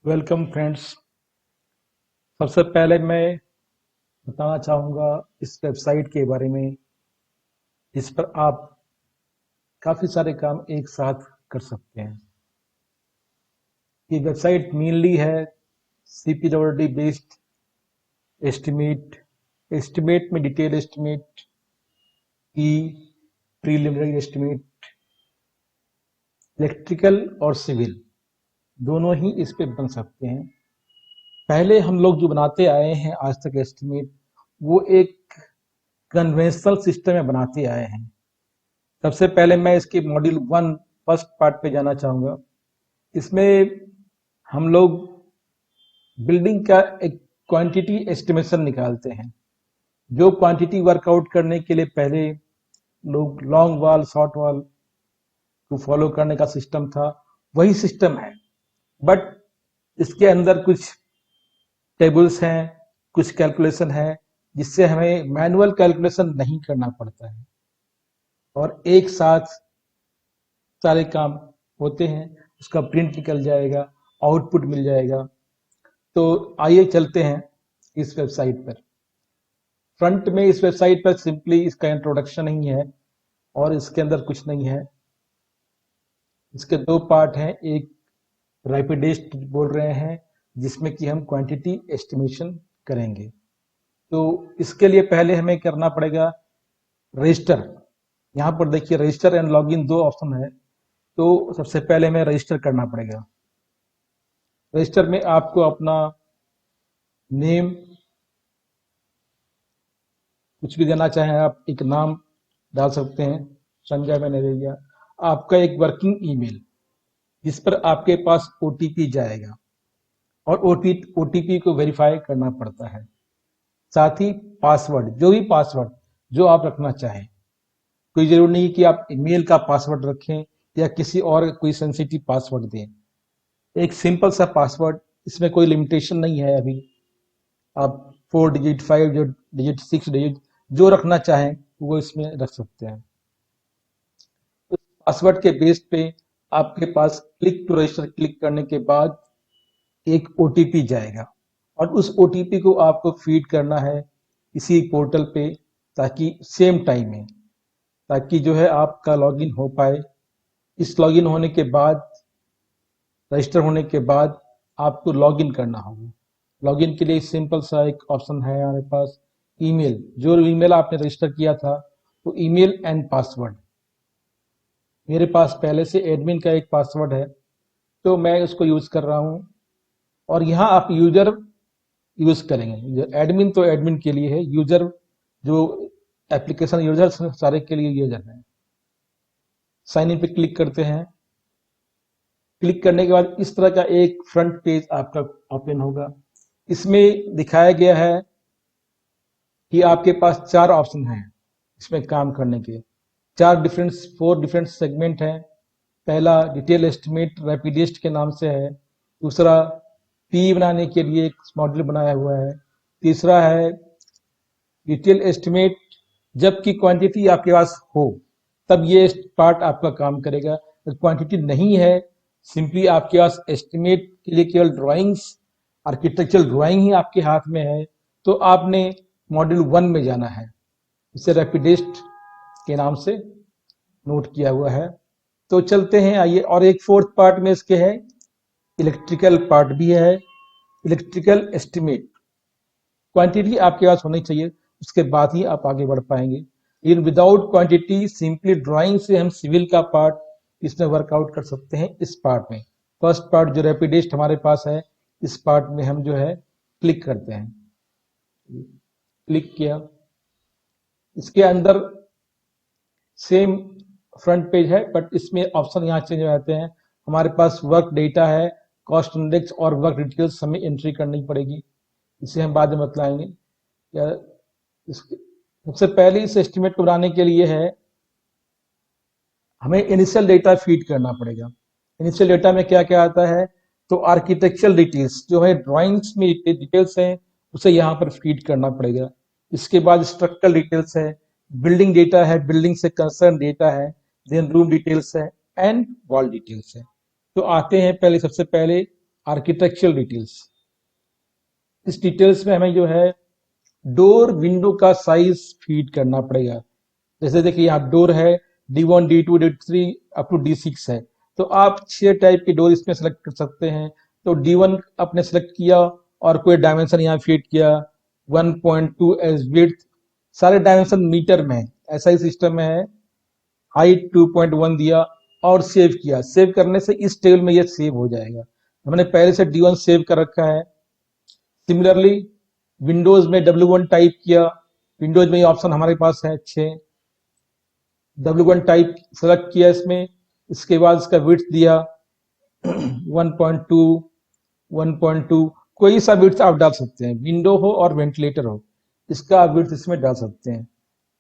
Welcome friends. सबसे पहले मैं बताना चाहूँगा इस वेबसाइट के बारे में। इस पर आप काफ़ी सारे काम एक साथ कर सकते हैं। ये वेबसाइट मेनली है CPWD बेस्ड एस्टिमेट, एस्टिमेट में डिटेल एस्टिमेट की प्रीलिमिनरी एस्टिमेट, इलेक्ट्रिकल और सिविल दोनों ही इस पे बन सकते हैं। पहले हम लोग जो बनाते आए हैं आज तक एस्टिमेट, वो एक कन्वेंशनल सिस्टम में बनाते आए हैं। सबसे पहले मैं इसके मॉड्यूल 1 फर्स्ट पार्ट पे जाना चाहूँगा। इसमें हम लोग बिल्डिंग का एक क्वांटिटी एस्टिमेशन निकालते हैं। जो क्वांटिटी वर्कआउट करने के लिए पहले लोग लॉन्ग वॉल शॉर्ट वॉल को फॉलो करने का सिस्टम था, वही सिस्टम है, बट इसके अंदर कुछ टेबल्स हैं, कुछ कैलकुलेशन है, जिससे हमें मैनुअल कैलकुलेशन नहीं करना पड़ता है और एक साथ सारे काम होते हैं। उसका प्रिंट निकल जाएगा, आउटपुट मिल जाएगा। तो आइए चलते हैं इस वेबसाइट पर। फ्रंट में इस वेबसाइट पर सिंपली इसका इंट्रोडक्शन ही है और इसके अंदर कुछ नहीं है। इसके दो पार्ट हैं, एक रैपिडेस्ट बोल रहे हैं जिसमें कि हम क्वांटिटी एस्टिमेशन करेंगे। तो इसके लिए पहले हमें करना पड़ेगा रजिस्टर। यहाँ पर देखिए रजिस्टर एंड लॉगिन दो ऑप्शन है। तो सबसे पहले हमें रजिस्टर करना पड़ेगा। रजिस्टर में आपको अपना नेम, कुछ भी देना चाहें आप, एक नाम डाल सकते हैं, संजय मैंने दे दिया। आपका एक वर्किंग ईमेल जिस पर आपके पास ओटीपी जाएगा और ओटीपी को वेरीफाई करना पड़ता है। साथ ही पासवर्ड, जो भी पासवर्ड जो आप रखना चाहें, कोई जरूरी नहीं कि आप ईमेल का पासवर्ड रखें या किसी और कोई सेंसिटिव पासवर्ड दें। एक सिंपल सा पासवर्ड, इसमें कोई लिमिटेशन नहीं है। अभी आप 4 डिजिट, 5 डिजिट, 6 डिजिट जो रखना चाहें वो इसमें रख सकते हैं। उस पासवर्ड के बेस पे आपके पास क्लिक टू रजिस्टर क्लिक करने के बाद एक ओटीपी जाएगा और उस ओटीपी को आपको फीड करना है इसी पोर्टल पे, ताकि सेम टाइम में, ताकि जो है आपका लॉगिन हो पाए। इस लॉगिन होने के बाद, रजिस्टर होने के बाद आपको लॉगिन करना होगा। लॉगिन के लिए सिंपल सा एक ऑप्शन है हमारे पास, ईमेल। जो ईमेल आपने रजिस्टर किया था वो ईमेल एंड पासवर्ड। मेरे पास पहले से एडमिन का एक पासवर्ड है तो मैं उसको यूज कर रहा हूँ। और यहाँ आप यूजर यूज करेंगे। एडमिन तो एडमिन के लिए है, यूजर जो एप्लीकेशन यूजर सारे के लिए यूजर है। साइन इन पे क्लिक करते हैं। क्लिक करने के बाद इस तरह का एक फ्रंट पेज आपका ओपन होगा। इसमें दिखाया गया है कि आपके पास 4 ऑप्शन हैं इसमें काम करने के। 4 डिफरेंट सेगमेंट हैं। पहला डिटेल एस्टिमेट रैपिडेस्ट के नाम से है। दूसरा पी बनाने के लिए एक मॉडल बनाया हुआ है। तीसरा है डिटेल एस्टिमेट जबकि क्वांटिटी आपके पास हो तब ये पार्ट आपका काम करेगा। अगर क्वांटिटी नहीं है, सिंपली आपके पास एस्टिमेट के लिए केवल ड्राइंग्स, आर्किटेक्चरल ड्राइंग ही आपके हाथ में है, तो आपने मॉड्यूल 1 में जाना है। इसे रैपिडेस्ट के नाम से नोट किया हुआ है। तो चलते हैं, आइए। और एक फोर्थ पार्ट में इसके है इलेक्ट्रिकल पार्ट भी है, इलेक्ट्रिकल एस्टिमेट। क्वांटिटी आपके पास होनी चाहिए, उसके बाद ही आप आगे बढ़ पाएंगे। लेकिन विदाउट क्वांटिटी सिंपली ड्राइंग से हम सिविल का पार्ट इसमें वर्कआउट कर सकते हैं। इस पार्ट में फर्स्ट पार्ट जो रैपिडेस्ट हमारे पास है, इस पार्ट में हम जो है क्लिक करते हैं। क्लिक किया, इसके अंदर सेम फ्रंट पेज है, बट इसमें ऑप्शन यहाँ चेंज हो जाते हैं। हमारे पास वर्क डेटा है, कॉस्ट इंडेक्स और वर्क डिटेल्स हमें एंट्री करनी पड़ेगी। इसे हम बाद में बतलाएंगे। या सबसे पहले इस एस्टिमेट को बनाने के लिए है हमें इनिशियल डेटा फीड करना पड़ेगा। इनिशियल डेटा में क्या क्या आता है, तो आर्किटेक्चरल डिटेल्स जो है ड्राइंग्स में डिटेल्स हैं उसे यहाँ पर फीड करना पड़ेगा। इसके बाद स्ट्रक्चरल डिटेल्स है, बिल्डिंग डेटा है, बिल्डिंग से कंसर्न डेटा है, देन रूम डिटेल्स है एंड वॉल डिटेल्स है। तो आते हैं पहले, सबसे पहले आर्किटेक्चरल डिटेल्स। इस डिटेल्स में हमें जो है डोर विंडो का साइज फीड करना पड़ेगा। जैसे देखिए यहाँ डोर है D1 D2 D3 up to D6 है, तो आप 6 टाइप के डोर इसमें सेलेक्ट कर सकते हैं। तो D1 आपने सेलेक्ट किया और कोई डायमेंशन यहाँ फीड किया 1.2 एज विड्थ, सारे डायमेंशन मीटर में है, ऐसा ही सिस्टम में है। हाइट 2.1 दिया और सेव किया। सेव करने से इस टेबल में ये सेव हो जाएगा। हमने पहले से D1 सेव कर रखा है। सिमिलरली विंडोज में W1 टाइप किया, विंडोज में ये ऑप्शन हमारे पास है 6, W1 टाइप सेलेक्ट किया इसमें, इसके बाद इसका विड्थ दिया 1.2 1.2, कोई सा विड्थ आप डाल सकते हैं, विंडो हो और वेंटिलेटर हो, इसका आप विड्थ इसमें डाल सकते हैं।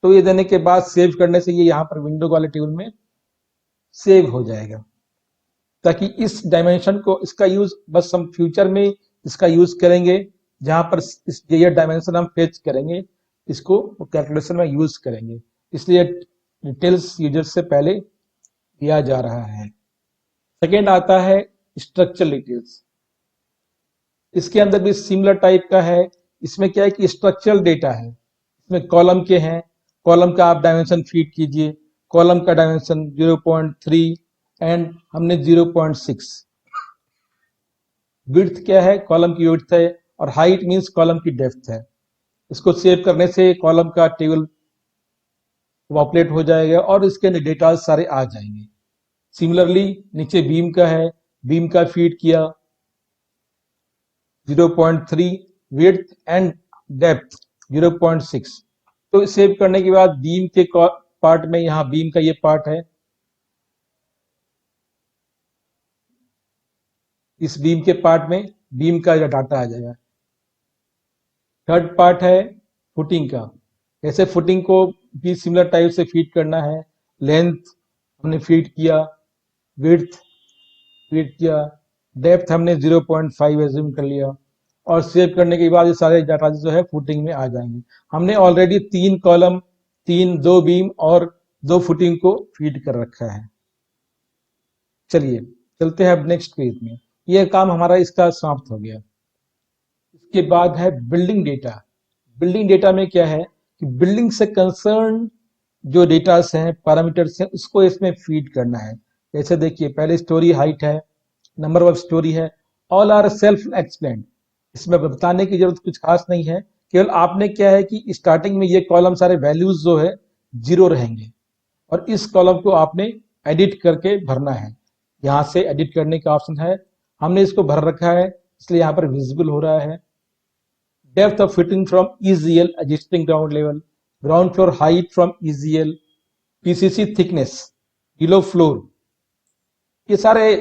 तो ये देने के बाद सेव करने से ये यहाँ पर विंडो वाले टेबल में सेव हो जाएगा, ताकि इस डायमेंशन को, इसका यूज बस हम फ्यूचर में इसका यूज करेंगे, जहां पर इस ये डायमेंशन हम फेच करेंगे, इसको कैलकुलेशन में यूज करेंगे, इसलिए डिटेल्स यूजर से पहले दिया जा रहा है। सेकेंड आता है स्ट्रक्चरल डिटेल्स। इसके अंदर भी सिमिलर टाइप का है। इसमें क्या है कि स्ट्रक्चरल डेटा है, इसमें कॉलम के हैं, कॉलम का आप डायमेंशन फीड कीजिए, कॉलम का डायमेंशन 0.3 एंड हमने 0.6। विड्थ क्या है, कॉलम की विड्थ है, और हाइट मींस कॉलम की डेप्थ है। इसको सेव करने से कॉलम का टेबल पॉपुलेट हो जाएगा और इसके अंदर डेटा सारे आ जाएंगे। सिमिलरली नीचे बीम का है, बीम का फीड किया 0.3, विड्थ एंड डेप्थ 0.6। तो सेव करने के बाद बीम के पार्ट में, यहाँ बीम का ये पार्ट है, इस बीम के पार्ट में बीम का डाटा आ जाएगा। थर्ड पार्ट है फुटिंग का। ऐसे फुटिंग को भी सिमिलर टाइप से फीड करना है। लेंथ हमने फीड किया, विड्थ फीड किया, डेप्थ हमने 0.5 एज्यूम कर लिया, और सेव करने के बाद ये सारे डाटा जो है फुटिंग में आ जाएंगे। हमने ऑलरेडी 3 कॉलम, 2 बीम और 2 फुटिंग को फीड कर रखा है। चलिए चलते हैं अब नेक्स्ट पेज में। यह काम हमारा इसका समाप्त हो गया। इसके बाद है बिल्डिंग डेटा। बिल्डिंग डेटा में क्या है कि बिल्डिंग से कंसर्न जो डेटास हैं, पैरामीटर्स हैं, उसको इसमें फीड करना है। जैसे देखिए पहले स्टोरी हाइट है, नंबर ऑफ स्टोरी है, ऑल आर सेल्फ एक्सप्लेन्ड। इसमें बताने की जरूरत कुछ खास नहीं है, केवल आपने क्या है कि स्टार्टिंग में ये कॉलम सारे वैल्यूज जो है 0 रहेंगे, और इस कॉलम को आपने एडिट करके भरना है। यहाँ से एडिट करने का ऑप्शन है, हमने इसको भर रखा है इसलिए यहाँ पर विजिबल हो रहा है। Depth of fitting from EGL existing ground level, ground floor height from EGL, PCC thickness below floor, ये सारे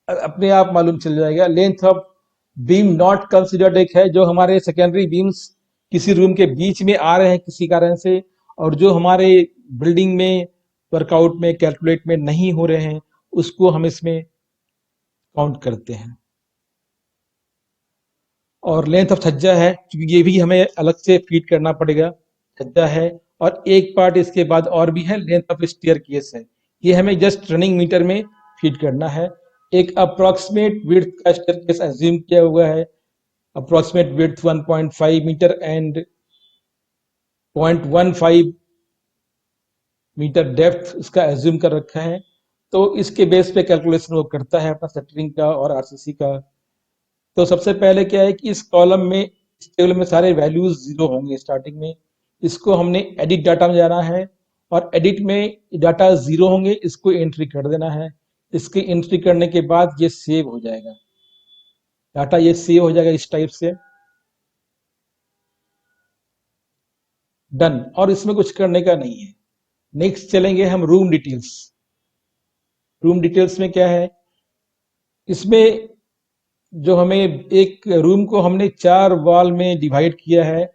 अपने आप मालूम चल जाएगा। Length of beam not considered एक है, जो हमारे सेकेंडरी बीम्स किसी रूम के बीच में आ रहे हैं किसी कारण से, और जो हमारे बिल्डिंग में वर्कआउट में कैलकुलेट में नहीं हो रहे हैं, उसको हम इसमें काउंट करते हैं। और लेंथ ऑफ छज्जा है, क्योंकि ये भी हमें अलग से फीड करना पड़ेगा। छज्जा है, और एक पार्ट इसके बाद और भी है, लेंथ ऑफ स्टेयर केस है, ये हमें जस्ट रनिंग मीटर में फीड करना है। एक अप्रोक्सीमेट विड्थ का स्टेयर केस एज्यूम किया हुआ है, approximate width 1.5 meter and 0.15 meter depth इसका एज्यूम कर रखा है। तो इसके बेस पे कैलकुलेशन वो करता है अपना शटरिंग का और RCC का। तो सबसे पहले क्या है कि इस कॉलम में, इस टेबल में सारे वैल्यूज 0 होंगे स्टार्टिंग में। इसको हमने एडिट डाटा में जाना है, और एडिट में डाटा 0 होंगे, इसको एंट्री कर देना है। इसकी एंट्री करने के बाद ये सेव हो जाएगा, डाटा ये सेव हो जाएगा इस टाइप से। डन, और इसमें कुछ करने का नहीं है। नेक्स्ट चलेंगे हम रूम डिटेल्स। रूम डिटेल्स में क्या है, इसमें जो हमें एक रूम को हमने 4 वॉल में डिवाइड किया है,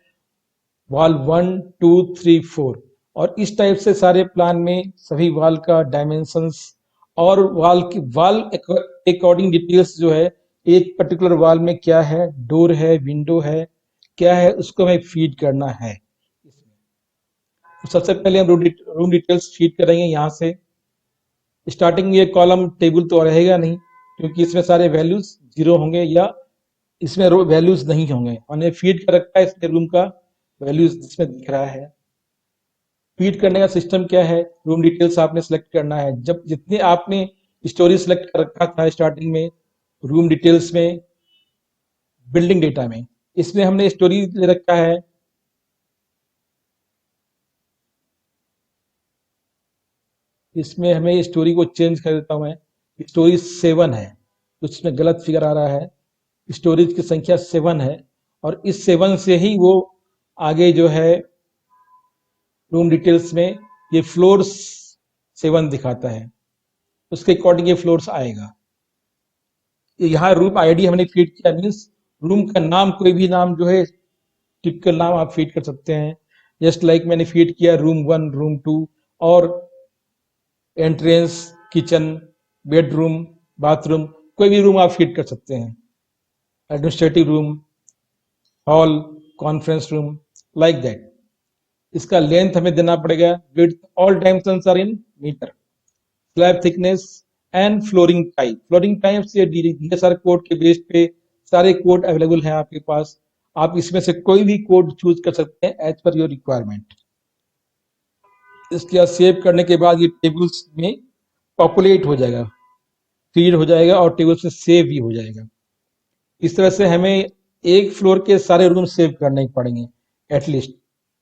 वॉल 1 2 3 4, और इस टाइप से सारे प्लान में सभी वॉल का डायमेंशंस और वॉल अकॉर्डिंग डिटेल्स जो है, एक पर्टिकुलर वॉल में क्या है, डोर है, विंडो है, क्या है, उसको हमें फीड करना है। तो सबसे पहले हम रूम डिटेल्स फीड करेंगे। यहाँ से स्टार्टिंग में ये कॉलम टेबल तो रहेगा नहीं, क्योंकि इसमें सारे वैल्यूज जीरो होंगे या इसमें वैल्यूज नहीं होंगे। हमने फीड कर रखा है इसके रूम का वैल्यूज जिसमें दिख रहा है। फीड करने का सिस्टम क्या है, रूम डिटेल्स आपने सेलेक्ट करना है। जब जितने आपने स्टोरी सेलेक्ट कर रखा था स्टार्टिंग में, रूम डिटेल्स में, बिल्डिंग डेटा में, इसमें हमने स्टोरी ले रखा है। इसमें हमें स्टोरी को चेंज कर देता हूं मैं, स्टोरी 7 है, कुछ इसमें गलत फिगर आ रहा है। स्टोरेज की संख्या 7 है और इस 7 से ही वो आगे जो है रूम डिटेल्स में ये फ्लोर्स 7 दिखाता है, उसके अकॉर्डिंग ये फ्लोर्स आएगा। यहाँ रूम आईडी हमने फीड किया, मीन्स रूम का नाम, कोई भी नाम जो है टिपिकल नाम आप फीड कर सकते हैं। जस्ट लाइक मैंने फीड किया रूम 1, रूम 2 और एंट्रेंस, किचन, बेडरूम, बाथरूम, कोई भी रूम आप फीड कर सकते हैं। Administrative room, hall, conference room, like that. इसका लेंथ हमें देना पड़ेगा, width, all dimensions are in meter, slab thickness and flooring type. Flooring type से डीएसआर कोड के बेस पे सारे कोड अवेलेबल हैं आपके पास, आप इसमें से कोई भी कोड चूज कर सकते हैं एज पर योर रिक्वायरमेंट। इसके बाद सेव करने के बाद ये टेबल्स में पॉपुलेट हो जाएगा, फीड हो जाएगा और टेबल से सेव भी हो जाएगा। इस तरह से हमें एक फ्लोर के सारे रूम सेव करने पड़ेंगे, एटलीस्ट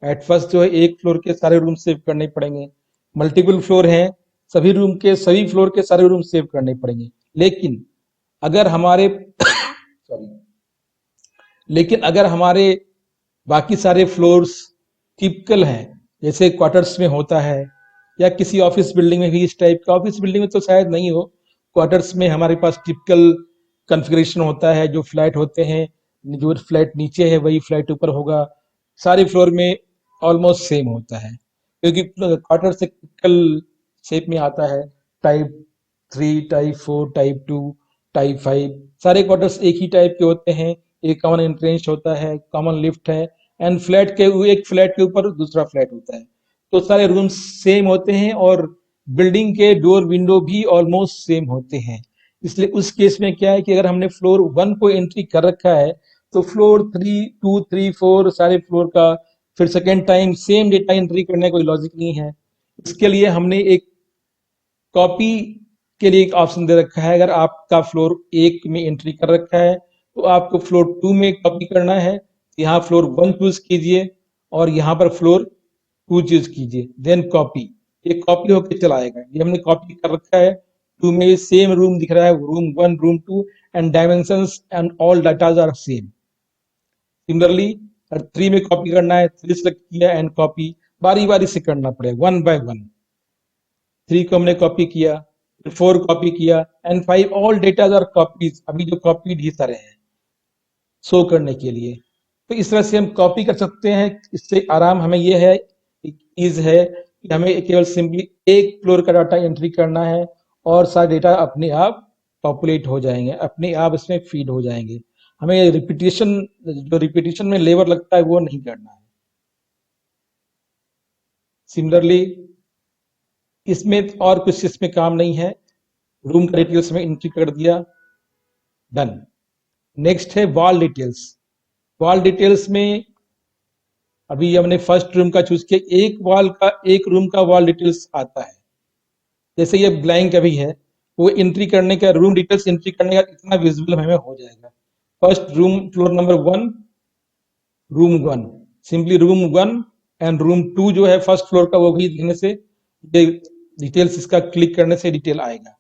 एट फर्स्ट जो है एक फ्लोर के सारे रूम सेव करने पड़ेंगे। मल्टीपल फ्लोर हैं, सभी रूम के सभी फ्लोर के सारे रूम सेव करने पड़ेंगे। लेकिन अगर हमारे सॉरी लेकिन अगर हमारे बाकी सारे फ्लोर्स टिपिकल हैं, जैसे क्वार्टर्स में होता है या किसी ऑफिस बिल्डिंग में भी इस टाइप का, ऑफिस बिल्डिंग में तो शायद नहीं हो, क्वार्टर्स में हमारे पास टिपिकल कॉन्फ़िगरेशन होता है, जो फ्लैट होते हैं, जो फ्लैट नीचे है वही फ्लैट ऊपर होगा, सारे फ्लोर में ऑलमोस्ट सेम होता है, क्योंकि क्वार्टर से टिपिकल शेप में आता है, टाइप 3, टाइप 4, टाइप 2, टाइप 5, सारे क्वार्टर्स एक ही टाइप के होते हैं। एक कॉमन एंट्रेंस होता है, कॉमन लिफ्ट है, एंड फ्लैट के एक फ्लैट के ऊपर दूसरा फ्लैट होता है, तो सारे रूम्स सेम होते हैं और बिल्डिंग के डोर विंडो भी ऑलमोस्ट सेम होते हैं। इसलिए उस केस में क्या है कि अगर हमने फ्लोर 1 को एंट्री कर रखा है तो फ्लोर 3, 2, 3, 4 सारे फ्लोर का फिर second time same data entry करने का कोई लॉजिक नहीं है। इसके लिए हमने एक कॉपी के लिए एक ऑप्शन दे रखा है। अगर आपका फ्लोर 1 में एंट्री कर रखा है तो आपको फ्लोर 2 में कॉपी करना है, यहाँ फ्लोर 1 चूज कीजिए और यहाँ पर फ्लोर 2 चूज कीजिए, देन कॉपी, ये कॉपी होकर चला आएगा। ये हमने कॉपी कर रखा है, 2 में सेम रूम दिख रहा है, room 1, room 2 and dimensions and all datas are same. Similarly 3 में कॉपी करना है, 3 सेलेक्ट किया एंड कॉपी, बारी बारी से करना पड़ेगा 1 बाय 1। 3 को हमने कॉपी किया, फिर 4 कॉपी किया and 5, all datas are copies, अभी जो कॉपीड ही सारे हैं शो करने के लिए। तो इस तरह से हम कॉपी कर सकते हैं। इससे आराम हमें ये है, ईज है कि हमें केवल सिंपली एक फ्लोर का डाटा एंट्री करना है और सारे डेटा अपने आप पॉपुलेट हो जाएंगे, अपने आप इसमें फीड हो जाएंगे। हमें रिपीटेशन, जो रिपीटेशन में लेबर लगता है वो नहीं करना है। सिमिलरली इसमें और कुछ इसमें काम नहीं है, रूम का डिटेल्स में एंट्री कर दिया, डन। नेक्स्ट है वॉल डिटेल्स। वॉल डिटेल्स में अभी हमने फर्स्ट रूम का चूज किया, एक रूम का वॉल डिटेल्स आता है, जैसे ये ब्लैंक अभी है, वो एंट्री करने का, रूम डिटेल्स एंट्री करने का इतना विजिबल हमें हो जाएगा। First room, floor number 1, room 1, simply room 1 and room 2 जो है फर्स्ट फ्लोर का, वो भी देखने से डिटेल्स, इसका क्लिक करने से डिटेल आएगा,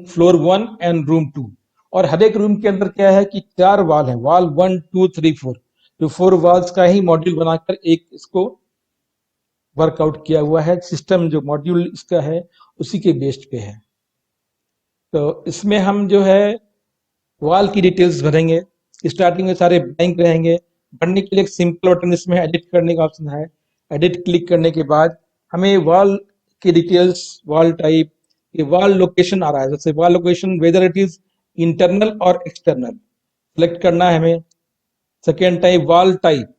फ्लोर 1 एंड रूम 2। और हर एक रूम के अंदर क्या है कि 4 वॉल है, वॉल 1, 2, 3, 4, जो 4 वॉल्स का ही मॉड्यूल बनाकर एक इसको वर्कआउट किया हुआ है। सिस्टम जो मॉड्यूल इसका है उसी के बेस्ड पे है। तो इसमें हम जो है वॉल की डिटेल्स भरेंगे, स्टार्टिंग में सारे ब्लैंक रहेंगे। भरने के लिए एक सिंपल बटन इसमें एडिट करने का ऑप्शन है, एडिट क्लिक करने के बाद हमें वॉल की डिटेल्स, वॉल टाइप, ये वॉल लोकेशन आ रहा है, जैसे wall location whether it is internal और एक्सटर्नल सेलेक्ट करना है हमें। Second type wall type,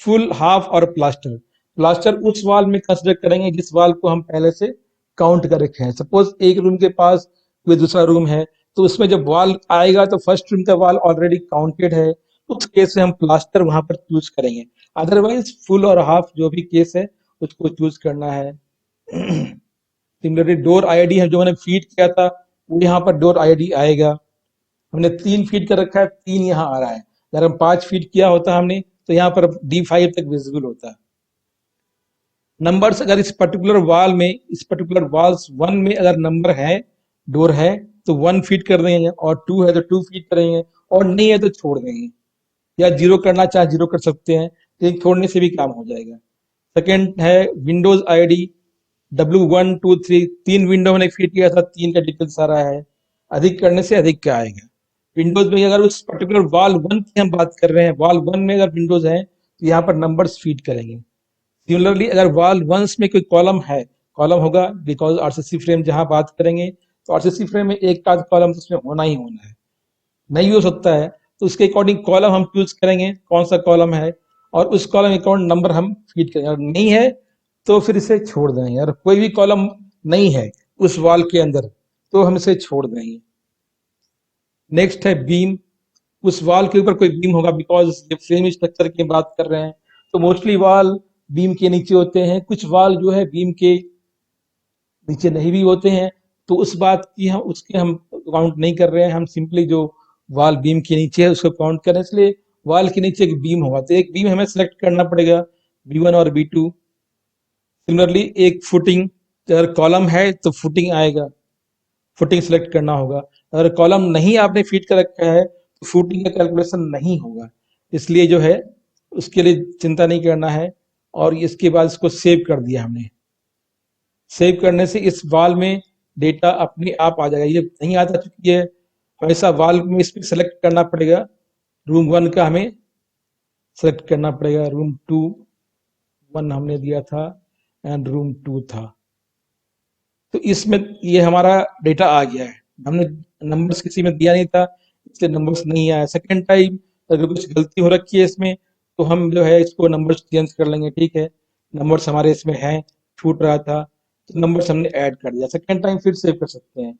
full, half और प्लास्टर। प्लास्टर उस वॉल में कंसिडर करेंगे जिस वॉल को हम पहले से काउंट कर रखे हैं। सपोज एक रूम के पास कोई दूसरा रूम है तो उसमें जब वॉल आएगा तो फर्स्ट रूम का वॉल ऑलरेडी काउंटेड है, तो उस केस में हम प्लास्टर वहां पर चूज करेंगे। अदरवाइज फुल और हाफ जो भी केस है उसको चूज करना है। सिमिलरली डोर आईडी है जो मैंने फीड किया था वो यहाँ पर डोर आईडी आएगा। हमने 3 फीट कर रखा है, 3 यहाँ आ रहा है। अगर हम 5 फीट किया होता हमने तो यहाँ पर D5 तक विजिबल होता। नंबर्स अगर इस पर्टिकुलर वॉल में, इस पर्टिकुलर वॉल्स 1 में अगर नंबर है, डोर है, तो 1 फीट कर देंगे, और 2 है तो 2 फीट करेंगे, और नहीं है तो छोड़ देंगे, या 0 करना चाहे 0 कर सकते हैं, लेकिन छोड़ने से भी काम हो जाएगा। सेकेंड है विंडोज आईडी W1 2 3, 3 विंडो मैंने फीड किया था, 3 का डिटेल सारा है। अधिक करने से अधिक का आएगा। विंडोज में अगर उस पर्टिकुलर वॉल 1 की हम बात कर रहे हैं, वॉल 1 में अगर विंडोज है तो यहाँ पर नंबर्स फीड करेंगे। सिमिलरली अगर वॉल 1 में कोई कॉलम है, कॉलम होगा बिकॉज आरसीसी फ्रेम जहां बात करेंगे तो आरसीसी फ्रेम में एक आध कॉलम तो उसमें होना ही होना है, नहीं हो सकता है, तो उसके अकॉर्डिंग कॉलम हम चूज करेंगे कौन सा कॉलम है, और उस कॉलम अकाउंट नंबर हम फीड करेंगे। अगर नहीं है तो फिर इसे छोड़ देंगे। अगर कोई भी कॉलम नहीं है उस वॉल के अंदर तो हम इसे छोड़ देंगे। नेक्स्ट है बीम। उस वॉल के ऊपर कोई बीम होगा, बिकॉज जब फ्रेम स्ट्रक्चर की बात कर रहे हैं तो मोस्टली वॉल बीम के नीचे होते हैं, कुछ वॉल जो है बीम के नीचे नहीं भी होते हैं, तो उस बात की हम उसके हम काउंट नहीं कर रहे हैं। हम सिंपली जो वॉल बीम के नीचे है उसको काउंट करें, इसलिए वॉल के नीचे एक बीम होगा तो एक बीम हमें सेलेक्ट करना पड़ेगा, B1 और B2। सिमिलरली एक फुटिंग, अगर कॉलम है तो फुटिंग आएगा, फुटिंग सेलेक्ट करना होगा। अगर कॉलम नहीं आपने फीड कर रखा है तो फुटिंग का कैलकुलेशन नहीं होगा, इसलिए जो है उसके लिए चिंता नहीं करना है। और इसके बाद इसको सेव कर दिया हमने। सेव करने से इस वॉल में डेटा अपने आप आ जाएगा। ये नहीं आता चूंकि ये हमेशा वॉल में इस पर सेलेक्ट करना पड़ेगा। रूम 1 का हमें सेलेक्ट करना पड़ेगा, रूम 2 1 हमने दिया था एंड रूम 2 था, तो इसमें ये हमारा डेटा आ गया है। हमने नंबर्स किसी में दिया नहीं था इसलिए नंबर्स नहीं आया। सेकेंड टाइम अगर कुछ गलती हो रखी है इसमें तो हम जो है इसको नंबर्स चेंज कर लेंगे। ठीक है, नंबर्स हमारे इसमें हैं, छूट रहा था तो नंबर्स हमने ऐड कर दिया। सेकेंड टाइम फिर सेव कर सकते हैं,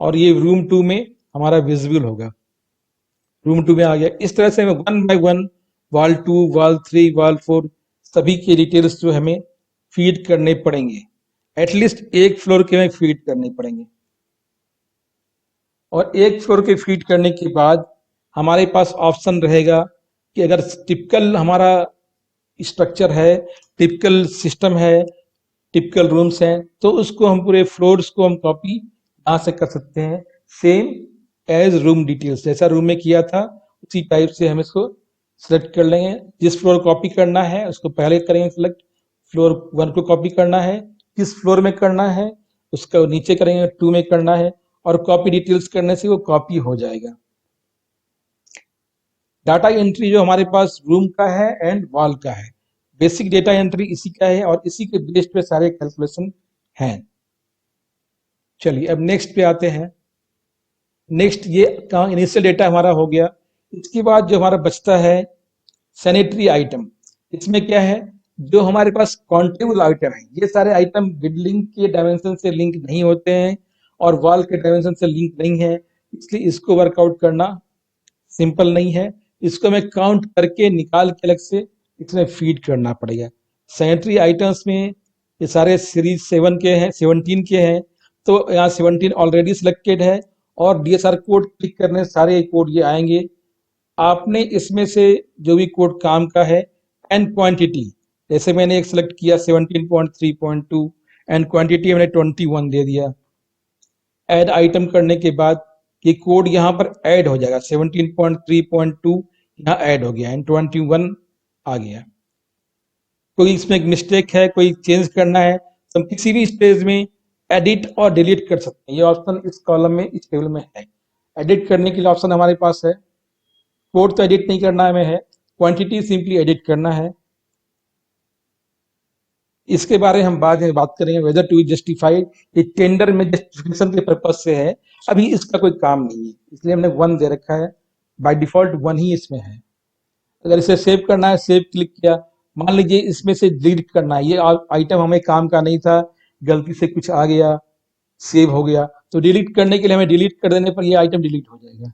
और ये रूम 2 में हमारा विजिबल होगा। रूम 2 में आ गया। इस तरह से 1 बाय 1 वॉल 2 वॉल 3 वॉल 4 सभी के डिटेल्स जो हमें फीड करने पड़ेंगे, एटलीस्ट एक फ्लोर के में फीड करने पड़ेंगे। और एक फ्लोर के फीड करने के बाद हमारे पास ऑप्शन रहेगा कि अगर टिपिकल हमारा स्ट्रक्चर है, टिपिकल सिस्टम है, टिपिकल रूम्स हैं, तो उसको हम पूरे फ्लोर्स को हम कॉपी यहाँ से कर सकते हैं, सेम एज रूम डिटेल्स, जैसा रूम में किया था उसी टाइप से हम इसको सेलेक्ट कर लेंगे। जिस फ्लोर कॉपी करना है उसको पहले करेंगे सिलेक्ट, फ्लोर 1 को कॉपी करना है, किस फ्लोर में करना है उसका नीचे करेंगे, 2 में करना है, और कॉपी डिटेल्स करने से वो कॉपी हो जाएगा। डाटा एंट्री जो हमारे पास रूम का है एंड वॉल का है, बेसिक डेटा एंट्री इसी का है और इसी के बेस पे सारे कैलकुलेशन हैं। चलिए अब नेक्स्ट पे आते हैं। नेक्स्ट ये इनिशियल डेटा हमारा हो गया। इसके बाद जो हमारा बचता है सैनिटरी आइटम, इसमें क्या है, जो हमारे पास काउंटेबल आइटम है, ये सारे आइटम बिल्डिंग के डायमेंशन से लिंक नहीं होते हैं और वॉल के डायमेंशन से लिंक नहीं है, इसलिए इसको वर्कआउट करना सिंपल नहीं है। इसको हमें काउंट करके निकाल के अलग से इसमें फीड करना पड़ेगा। सैनिटरी आइटम्स में ये सारे सीरीज 7 के हैं, 17 के हैं, तो यहाँ 17 ऑलरेडी सिलेक्टेड है और DSR कोड क्लिक करने सारे कोड ये आएंगे। आपने इसमें से जो भी कोड काम का है एंड क्वांटिटी, जैसे मैंने एक सिलेक्ट किया 17.3.2 एंड क्वांटिटी मैंने 21 दे दिया। ऐड आइटम करने के बाद ये कोड यहाँ पर ऐड हो जाएगा, 17.3.2 यहाँ ऐड हो गया एंड 21 आ गया। कोई इसमें एक मिस्टेक है, कोई चेंज करना है तो हम किसी भी स्टेज में एडिट और डिलीट कर सकते हैं। ये ऑप्शन इस कॉलम में, इस टेबल में है। एडिट करने के लिए ऑप्शन हमारे पास है, कोड तो एडिट नहीं करना हमें है, क्वांटिटी सिंपली एडिट करना है। इसके बारे में हम बाद में बात करेंगे, वेदर टू जस्टिफाइड, ये टेंडर में जस्टिफिकेशन के पर्पज से है, अभी इसका कोई काम नहीं है, इसलिए हमने 1 दे रखा है, बाय डिफॉल्ट 1 ही इसमें है। अगर इसे सेव करना है, सेव क्लिक किया, मान लीजिए इसमें से डिलीट करना है, ये आइटम हमें काम का नहीं था, गलती से कुछ आ गया, सेव हो गया, तो डिलीट करने के लिए हमें डिलीट कर देने पर ये आइटम डिलीट हो जाएगा।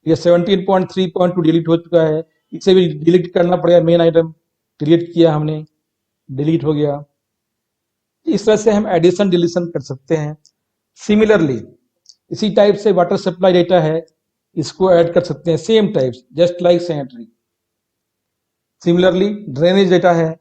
ये 17.3.2 डिलीट हो चुका है, इसे भी डिलीट करना पड़ेगा। मेन आइटम डिलीट किया हमने, डिलीट हो गया। इस तरह से हम एडिशन डिलीशन कर सकते हैं। सिमिलरली इसी टाइप से वाटर सप्लाई डेटा है, इसको ऐड कर सकते हैं, same types just like sanitary. Similarly drainage data है,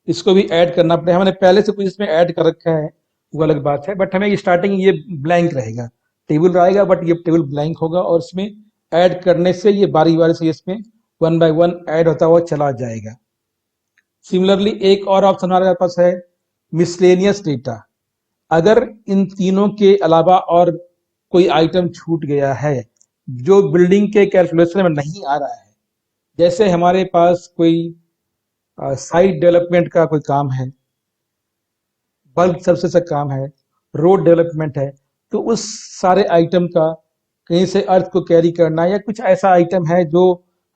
इसको भी ऐड करना पड़ेगा। हमने पहले से कुछ इसमें ऐड कर रखा है, वो अलग बात है, बट हमें स्टार्टिंग ये ब्लैंक रहेगा, टेबल रहेगा बट ये टेबल ब्लैंक होगा, और इसमें ऐड करने से ये बारी बारी से इसमें वन बाय वन ऐड होता हुआ चला जाएगा। सिमिलरली एक और ऑप्शन हमारे पास है मिसलेनियस डेटा। अगर इन तीनों के अलावा और कोई आइटम छूट गया है जो बिल्डिंग के कैलकुलेशन में नहीं आ रहा है, जैसे हमारे पास कोई साइट डेवलपमेंट का कोई काम है, बल्क सर्विसेज का काम है, रोड डेवलपमेंट है, तो उस सारे आइटम का कहीं से अर्थ को कैरी करना, या कुछ ऐसा आइटम है जो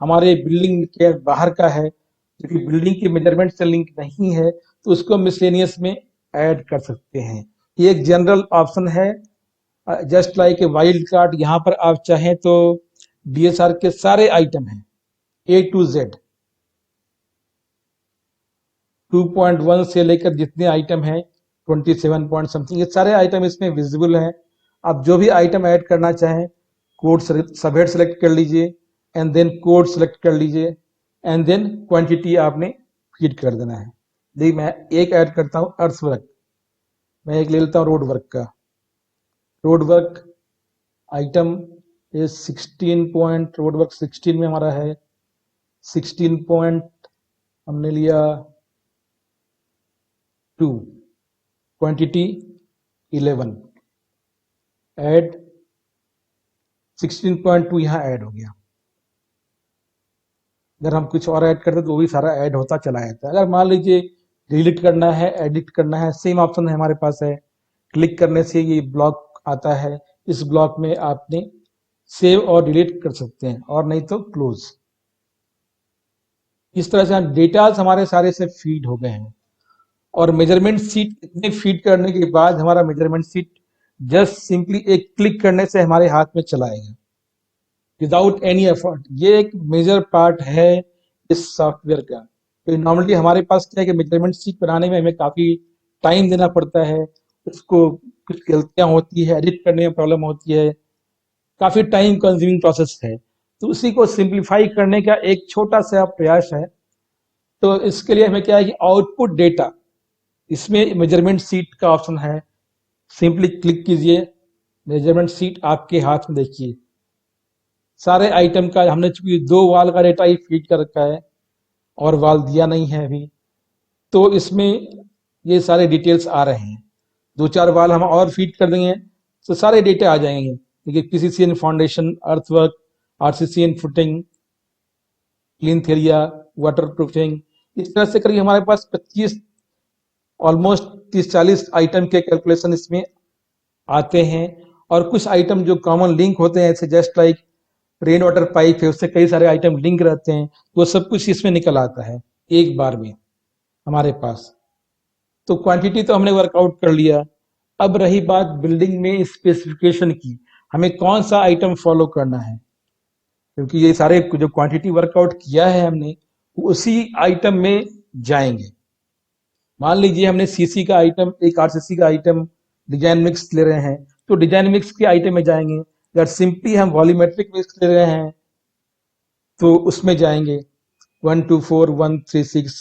हमारे बिल्डिंग के बाहर का है, क्योंकि बिल्डिंग की मेजरमेंट से लिंक नहीं है, तो उसको मिसलेनियस में ऐड कर सकते हैं। ये एक जनरल ऑप्शन है, just like a wild card. यहाँ पर आप चाहें तो डीएसआर के सारे आइटम हैं A to Z, 2.1 से लेकर जितने आइटम हैं 27 पॉइंट समथिंग, ये सारे आइटम इसमें विजिबल हैं। आप जो भी आइटम ऐड करना चाहें, कोड सबहेड सेलेक्ट कर लीजिए, एंड देन कोड सेलेक्ट कर लीजिए, एंड देन क्वांटिटी आपने फीड कर देना है। देखिए मैं एक ऐड करता हूँ अर्थ वर्क, मैं एक ले लेता हूँ रोड वर्क का। रोड वर्क आइटम ये 16 पॉइंट, रोड वर्क 16 में हमारा है, 16 पॉइंट हमने लिया 2, क्वांटिटी 11, ऐड 16.2 यहाँ ऐड हो गया। अगर हम कुछ और ऐड करते तो वो भी सारा ऐड होता चला जाता है। अगर मान लीजिए डिलीट करना है, एडिट करना है, सेम ऑप्शन है हमारे पास है, क्लिक करने से ये ब्लॉक आता है, इस ब्लॉक में आपने सेव और डिलीट कर सकते हैं, और नहीं तो क्लोज। इस तरह से डेटाज हमारे सारे से फीड हो गए हैं, और मेजरमेंट सीट इतने फीड करने के बाद हमारा मेजरमेंट सीट जस्ट सिंपली एक क्लिक करने से हमारे हाथ में चला आएगा विदाउट एनी एफर्ट। ये एक मेजर पार्ट है इस सॉफ्टवेयर का। तो नॉर्मली हमारे पास क्या है कि मेजरमेंट सीट बनाने में हमें काफी टाइम देना पड़ता है, उसको कुछ गलतियां होती है, एडिट करने में प्रॉब्लम होती है, काफी टाइम कंज्यूमिंग प्रोसेस है। तो उसी को सिंप्लीफाई करने का एक छोटा सा प्रयास है। तो इसके लिए हमें क्या है कि आउटपुट डेटा, इसमें मेजरमेंट सीट का ऑप्शन है, सिंपली क्लिक कीजिए, मेजरमेंट सीट आपके हाथ में देखिए। सारे आइटम का हमने चूंकि 2 वाल का डेटा ही फीड कर रखा है और वाल दिया नहीं है अभी, तो इसमें ये सारे डिटेल्स आ रहे हैं। 2-4 वाल हम और फीड कर देंगे तो सारे डेटा आ जाएंगे, देखिए PCC and foundation, earthwork, RCC and footing, clean area, waterproofing. इस तरह से करीब हमारे पास 25 ऑलमोस्ट 30-40 आइटम के कैलकुलेशन इसमें आते हैं। और कुछ आइटम जो कॉमन लिंक होते हैं, जैसे just like rain water pipe है, उससे कई सारे आइटम लिंक रहते हैं, वो सब कुछ इसमें निकल आता है एक बार में हमारे पास। तो क्वांटिटी तो हमने वर्कआउट कर लिया। अब रही बात बिल्डिंग में स्पेसिफिकेशन की, हमें कौन सा आइटम फॉलो करना है, क्योंकि ये सारे जो क्वांटिटी वर्कआउट किया है हमने, उसी आइटम में जाएंगे। मान लीजिए हमने सीसी का आइटम, एक आरसीसी का आइटम डिजाइन मिक्स ले रहे हैं, तो डिजाइन मिक्स के आइटम में जाएंगे। अगर सिंपली हम वॉल्यूमेट्रिक मिक्स ले रहे हैं तो उसमें जाएंगे 124136।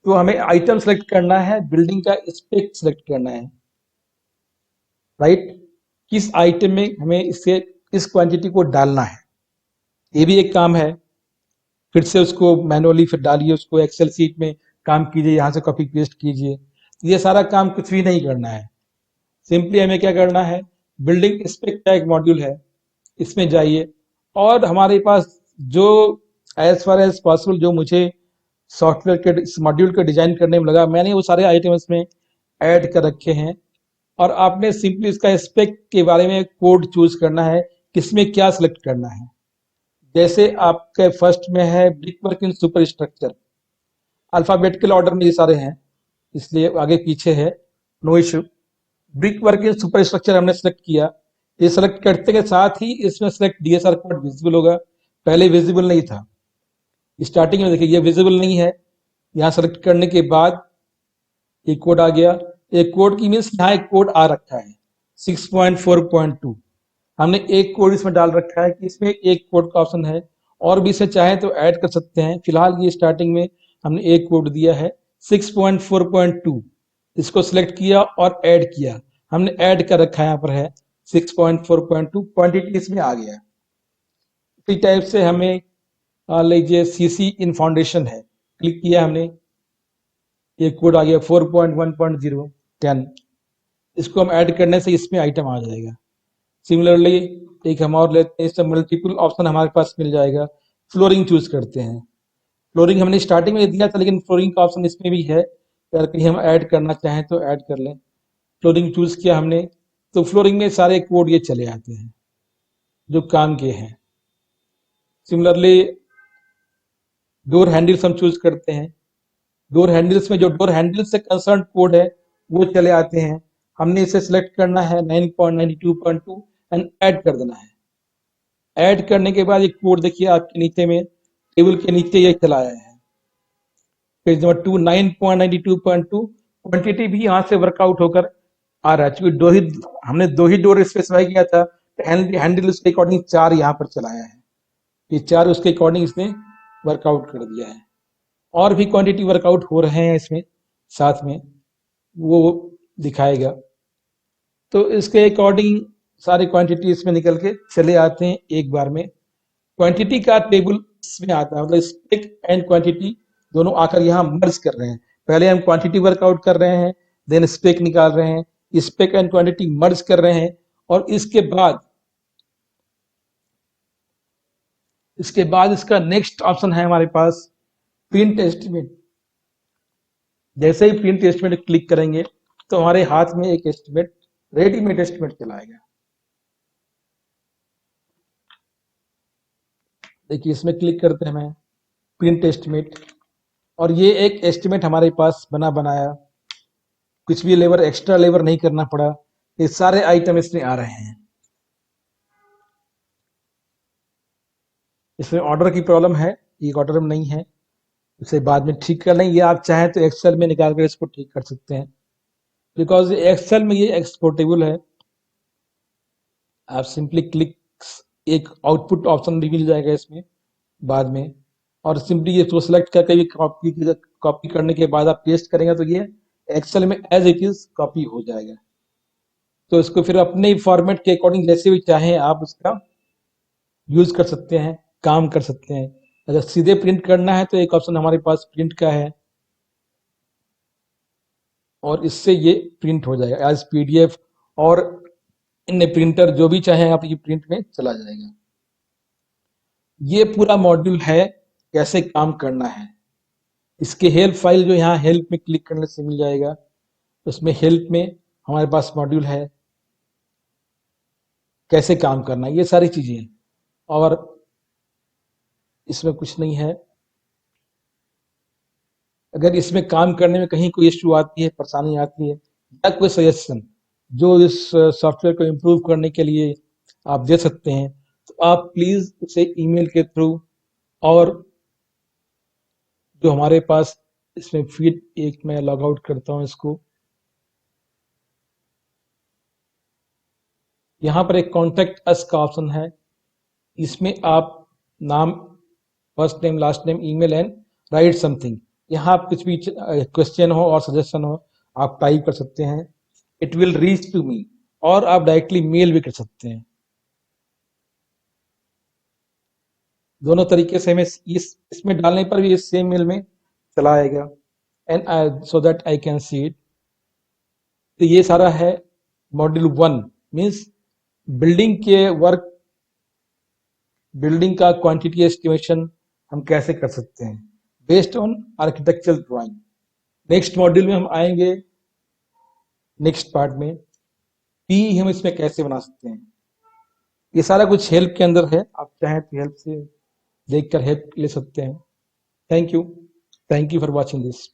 तो हमें आइटम सेलेक्ट करना है, बिल्डिंग का स्पेक सेलेक्ट करना है, राइट। किस आइटम में हमें इससे इस क्वांटिटी को डालना है, ये भी एक काम है। फिर से उसको मैनुअली फिर डालिए, उसको एक्सेल सीट में काम कीजिए, यहाँ से कॉपी पेस्ट कीजिए। ये सारा काम कुछ भी नहीं करना है। सिंपली हमें क्या करना है, बिल्डिंग स्पेक का एक मॉड्यूल है, इसमें जाइए, और हमारे पास जो एज फार एज पॉसिबल जो मुझे सॉफ्टवेयर के इस मॉड्यूल को डिजाइन करने में लगा, मैंने वो सारे आइटम इसमें ऐड कर रखे हैं। और आपने सिंपली इसका स्पेक के बारे में कोड चूज करना है, किसमें क्या सिलेक्ट करना है। जैसे आपके फर्स्ट में है brick work in superstructure, alphabetical order में ये सारे हैं, इसलिए आगे पीछे है। No issue. Brick work in superstructure हमने सेलेक्ट किया। ये सेलेक्ट करते के साथ ही इसमें सेलेक्ट डीएसआर कोड विजिबल होगा, पहले विजिबल नहीं था। स्टार्टिंग में देखिए ये विजिबल नहीं है, यहाँ सेलेक्ट करने के बाद एक कोड आ गया। एक कोड की मीन्स यहाँ एक कोड आ रखा है 6.4.2। हमने एक कोड इसमें डाल रखा है कि इसमें एक कोड का ऑप्शन है, और भी इसे चाहे तो ऐड कर सकते हैं। फिलहाल ये स्टार्टिंग में हमने एक कोड दिया है 6.4.2, इसको सिलेक्ट किया और ऐड किया। हमने ऐड कर रखा है, यहाँ पर है 6.4.2, क्वांटिटी इसमें आ गया। इसी टाइप से हमें लीजिए सीसी इन फाउंडेशन है, क्लिक किया हमने, एक कोड आ गया 4.1.0 इसको हम ऐड करने से इसमें आइटम आ जाएगा। सिमिलरली एक हम और लेते हैं, इसमें मल्टीपल ऑप्शन हमारे पास मिल जाएगा। फ्लोरिंग चूज करते हैं। फ्लोरिंग हमने स्टार्टिंग में दिया था, लेकिन फ्लोरिंग का ऑप्शन इसमें भी है, अगर कहीं हम ऐड करना चाहें तो ऐड कर लें। फ्लोरिंग चूज किया हमने, तो फ्लोरिंग में सारे कोड ये चले आते हैं जो काम के हैं। सिमिलरली डोर हैंडल्स हम चूज करते हैं। डोर हैंडल्स में जो डोर हैंडल से कंसर्न कोड है वो चले आते हैं। हमने इसे सिलेक्ट करना है 9.92.2 एंड ऐड कर देना है। ऐड करने के बाद एक कोड देखिए आपके नीचे में, टेबल के नीचे ये चला आया है, पेज नंबर 2 9.92.2। क्वांटिटी भी यहाँ से वर्कआउट होकर आ रहा है, चूंकि हमने दो ही डोर स्पेसिफाई किया था, तो हैंडल उसके अकॉर्डिंग 4 यहाँ पर चलाया है। ये 4 उसके अकॉर्डिंग इसने वर्कआउट कर दिया है। और भी क्वांटिटी वर्कआउट हो रहे हैं इसमें, साथ में वो दिखाएगा। तो इसके अकॉर्डिंग सारे क्वांटिटी इसमें निकल के चले आते हैं एक बार में। क्वांटिटी का टेबल इसमें आता है, मतलब स्पेक एंड क्वांटिटी दोनों आकर यहाँ मर्ज कर रहे हैं। पहले हम क्वांटिटी वर्कआउट कर रहे हैं, देन स्पेक निकाल रहे हैं, स्पेक एंड क्वांटिटी मर्ज कर रहे हैं, और इसके बाद इसका नेक्स्ट ऑप्शन है हमारे पास प्रिंट एस्टिमेट। जैसे ही प्रिंट एस्टिमेट क्लिक करेंगे तो हमारे हाथ में एक एस्टिमेट, रेडीमेड एस्टिमेट चलाएगा। देखिए इसमें क्लिक करते हैं मैं, प्रिंट एस्टिमेट, और ये एक एस्टिमेट हमारे पास बना बनाया, कुछ भी लेबर एक्स्ट्रा लेबर नहीं करना पड़ा, ये सारे आइटम इसमें आ रहे हैं। इसमें ऑर्डर की प्रॉब्लम है, एक ऑर्डर में नहीं है, उसे बाद में ठीक कर लें। ये आप चाहें तो एक्सेल में निकाल कर इसको ठीक कर सकते हैं, बिकॉज एक्सेल में ये एक्सपोर्टेबल है। आप सिंपली क्लिक, एक आउटपुट ऑप्शन भी मिल जाएगा इसमें बाद में, और सिंपली ये तो सेलेक्ट करके भी कॉपी करने के बाद आप पेस्ट करेंगे तो ये एक्सेल में एज इट इज कॉपी हो जाएगा। तो इसको फिर अपने फॉर्मेट के अकॉर्डिंग जैसे भी चाहें आप उसका यूज कर सकते हैं, काम कर सकते हैं। अगर सीधे प्रिंट करना है तो एक ऑप्शन हमारे पास प्रिंट का है, और इससे ये प्रिंट हो जाएगा एज पीडीएफ, और इन प्रिंटर जो भी चाहे आप ये प्रिंट में चला जाएगा। ये पूरा मॉड्यूल है कैसे काम करना है। इसके हेल्प फाइल जो यहाँ हेल्प में क्लिक करने से मिल जाएगा, उसमें हेल्प में हमारे पास मॉड्यूल है कैसे काम करना है, ये सारी चीजें, और इसमें कुछ नहीं है। अगर इसमें काम करने में कहीं कोई इश्यू आती है, परेशानी आती है, या कोई सजेशन जो इस सॉफ्टवेयर को इम्प्रूव करने के लिए आप दे सकते हैं, तो आप प्लीज उसे ईमेल के थ्रू, और जो हमारे पास इसमें फीड, एक मैं लॉग आउट करता हूं इसको, यहाँ पर एक कॉन्टेक्ट अस का ऑप्शन है, इसमें आप नाम, first name, last name, email and right something, यहाँ आप कुछ भी क्वेश्चन हो और सजेशन हो आप टाइप कर सकते हैं। It will reach to me, और आप डायरेक्टली मेल भी कर सकते हैं। दोनों तरीके से हमें इसमें डालने पर भी इस सेम मेल में चला आएगा, and so that I can see it. तो ये सारा है मॉड्यूल 1, मीन्स बिल्डिंग के वर्क, बिल्डिंग का क्वांटिटी एस्टिमेशन हम कैसे कर सकते हैं based on architectural drawing. Next module में हम आएंगे, नेक्स्ट पार्ट में पी हम इसमें कैसे बना सकते हैं। ये सारा कुछ हेल्प के अंदर है, आप चाहें तो हेल्प से देखकर हेल्प ले सकते हैं। Thank you for watching this.